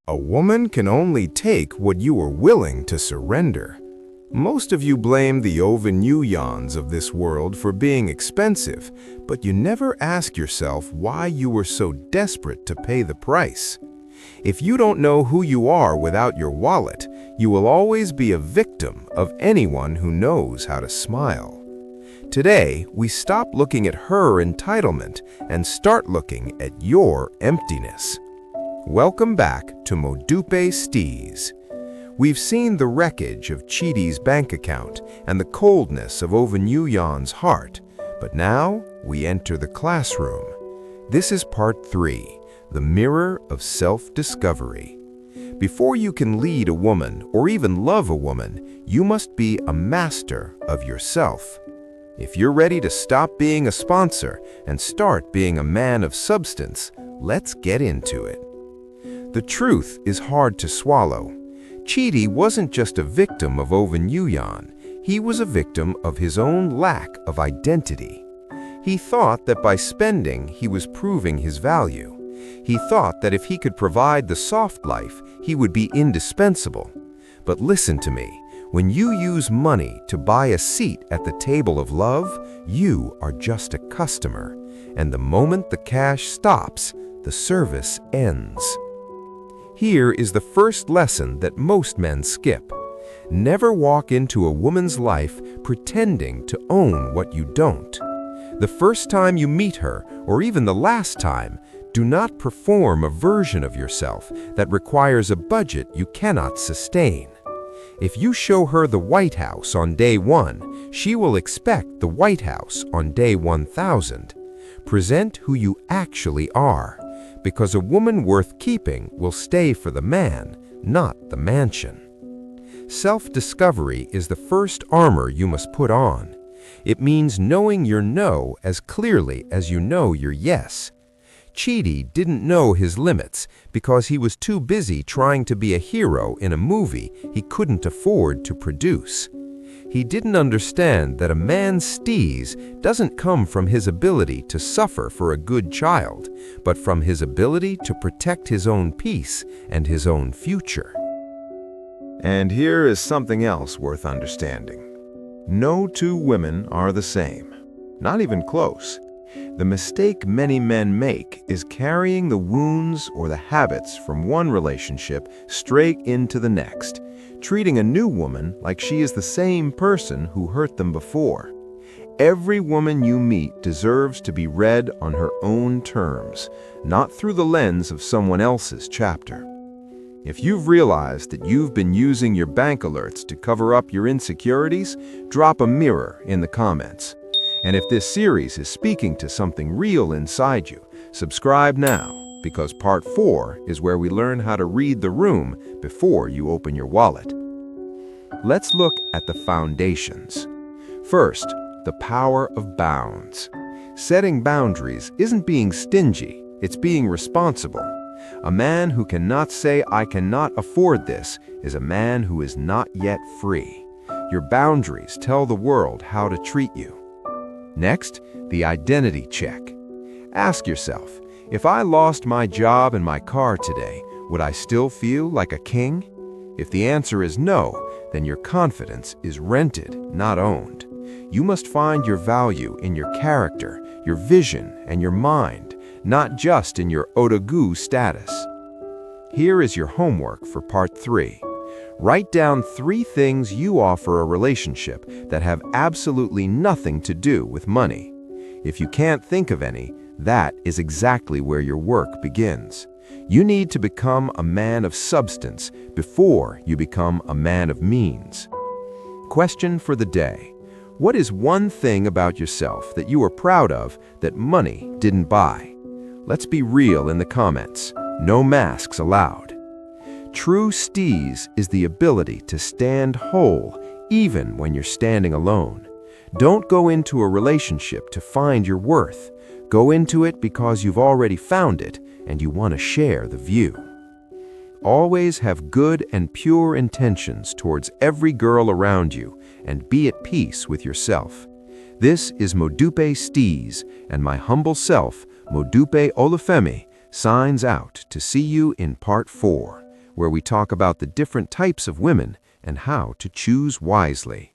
A woman can only take what you are willing to surrender. Most of you blame the Ovinuyons of this world for being expensive, but you never ask yourself why you were so desperate to pay the price. If you don't know who you are without your wallet, you will always be a victim of anyone who knows how to smile. Today, we stop looking at her entitlement and start looking at your emptiness. Welcome back to Modupe Steeze. We've seen the wreckage of Chidi's bank account and the coldness of Ovinuyon's heart, but now we enter the classroom. This is part 3, the mirror of self-discovery. Before you can lead a woman or even love a woman, you must be a master of yourself. If you're ready to stop being a sponsor and start being a man of substance, let's get into it. The truth is hard to swallow. Chidi wasn't just a victim of Ovinuyon, he was a victim of his own lack of identity. He thought that by spending, he was proving his value. He thought that if he could provide the soft life, he would be indispensable. But listen to me, when you use money to buy a seat at the table of love, you are just a customer. And the moment the cash stops, the service ends. Here is the first lesson that most men skip. Never walk into a woman's life pretending to own what you don't. The first time you meet her, or even the last time, do not perform a version of yourself that requires a budget you cannot sustain. If you show her the White House on day 1, she will expect the White House on day 1000. Present who you actually are, because a woman worth keeping will stay for the man, not the mansion. Self-discovery is the first armor you must put on. It means knowing your no as clearly as you know your yes. Chidi didn't know his limits because he was too busy trying to be a hero in a movie he couldn't afford to produce. He didn't understand that a man's steeze doesn't come from his ability to suffer for a good child, but from his ability to protect his own peace and his own future. And here is something else worth understanding. No two women are the same, not even close. The mistake many men make is carrying the wounds or the habits from one relationship straight into the next, treating a new woman like she is the same person who hurt them before. Every woman you meet deserves to be read on her own terms, not through the lens of someone else's chapter. If you've realized that you've been using your bank alerts to cover up your insecurities, drop a mirror in the comments. And if this series is speaking to something real inside you, subscribe now, because part 4 is where we learn how to read the room before you open your wallet. Let's look at the foundations. First, the power of bounds. Setting boundaries isn't being stingy, it's being responsible. A man who cannot say, "I cannot afford this," is a man who is not yet free. Your boundaries tell the world how to treat you. Next, the identity check. Ask yourself, if I lost my job and my car today, would I still feel like a king? If the answer is no, then your confidence is rented, not owned. You must find your value in your character, your vision, and your mind, not just in your otagu status. Here is your homework for part 3. Write down 3 things you offer a relationship that have absolutely nothing to do with money. If you can't think of any, that is exactly where your work begins. You need to become a man of substance before you become a man of means. Question for the day. What is one thing about yourself that you are proud of that money didn't buy? Let's be real in the comments. No masks allowed. True steeze is the ability to stand whole even when you're standing alone. Don't go into a relationship to find your worth. Go into it because you've already found it and you want to share the view. Always have good and pure intentions towards every girl around you and be at peace with yourself. This is Modupe Steeze, and my humble self, Modupe Olufemi, signs out to see you in part 4. where we talk about the different types of women and how to choose wisely.